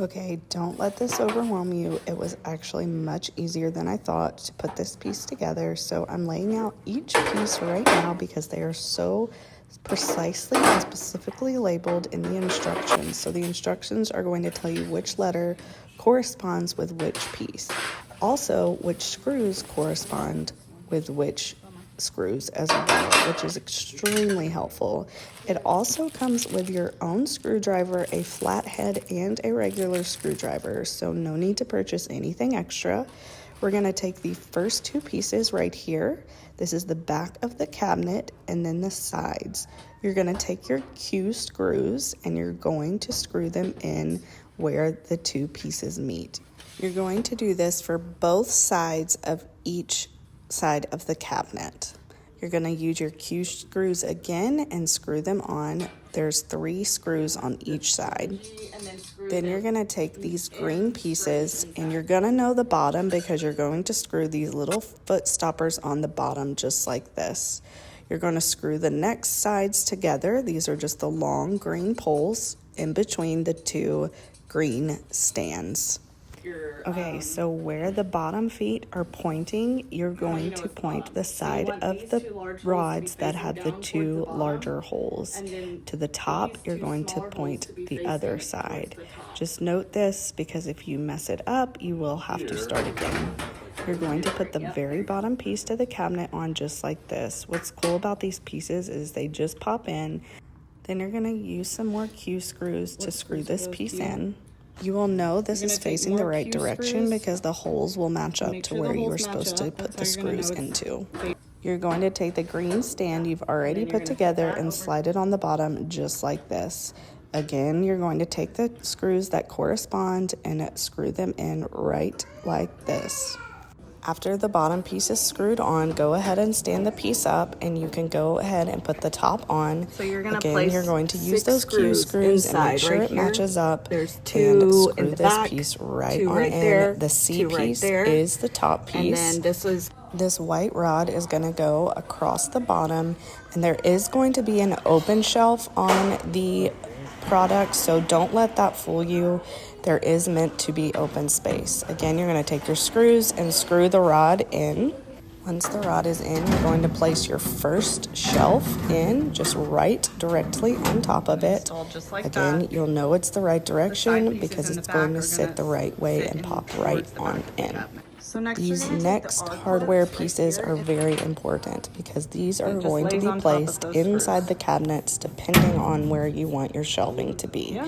Okay, don't let this overwhelm you. It was actually much easier than I thought to put this piece together. So I'm laying out each piece right now because they are so precisely and specifically labeled in the instructions. So the instructions are going to tell you which letter corresponds with which piece. Also, which screws correspond with which screws as well, which is extremely helpful. It also comes with your own screwdriver, a flathead, and a regular screwdriver, so no need to purchase anything extra. We're going to take the first two pieces right here. This is the back of the cabinet and then the sides. You're going to take your Q screws and you're going to screw them in where the two pieces meet. You're going to do this for both sides of each side of the cabinet. You're going to use your Q screws again and screw them on. There's 3 screws on each side. Then you're going to take these green pieces and you're going to know the bottom because you're going to screw these little foot stoppers on the bottom just like this. You're going to screw the next sides together. These are just the long green poles in between the 2 green stands. Okay, so where the bottom feet are pointing, you're going to point the side of the rods that have the 2 larger holes. To the top, you're going to point the other side. Just note this because if you mess it up, you will have to start again. You're going to put the very bottom piece to the cabinet on just like this. What's cool about these pieces is they just pop in. Then you're going to use some more Q screws to screw this piece in. You will know this is facing the right direction because the holes will match up to where you were supposed to put the screws into. You're going to take the green stand you've already put together and slide it on the bottom just like this. Again, you're going to take the screws that correspond and screw them in right like this. After the bottom piece is screwed on, go ahead and stand the piece up and you can go ahead and put the top on. So you're going to use those Q screws and make sure it matches up. There's 2 and in screw the this back, piece right 2 on right in. there, The C 2 right piece there, is the top piece. and then This white rod is going to go across the bottom, and there is going to be an open shelf on the product, so don't let that fool you. There is meant to be open space. Again, you're going to take your screws and screw the rod in. Once the rod is in, you're going to place your first shelf in, just right directly on top of it. Again, you'll know it's the right direction because it's going to sit the right way and pop right on in. These next hardware pieces are very important because these are going to be placed inside the cabinets depending on where you want your shelving to be.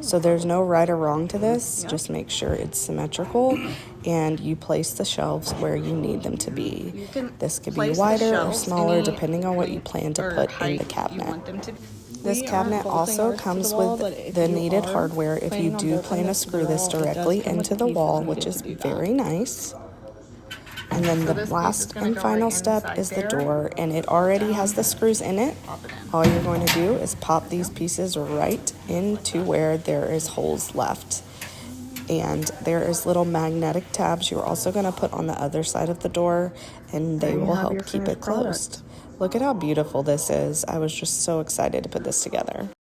So there's no right or wrong to this. Just make sure it's symmetrical and you place the shelves where you need them to be. This could be wider or smaller depending on what you plan to put in the cabinet. This cabinet also comes with the needed hardware if you do plan to screw this directly into the wall, which is very nice. And then the last and final step is the door, and it already has the screws in it. All you're going to do is pop these pieces right into where there is holes left. And there is little magnetic tabs you're also going to put on the other side of the door, and they will help keep it closed. Look at how beautiful this is. I was just so excited to put this together.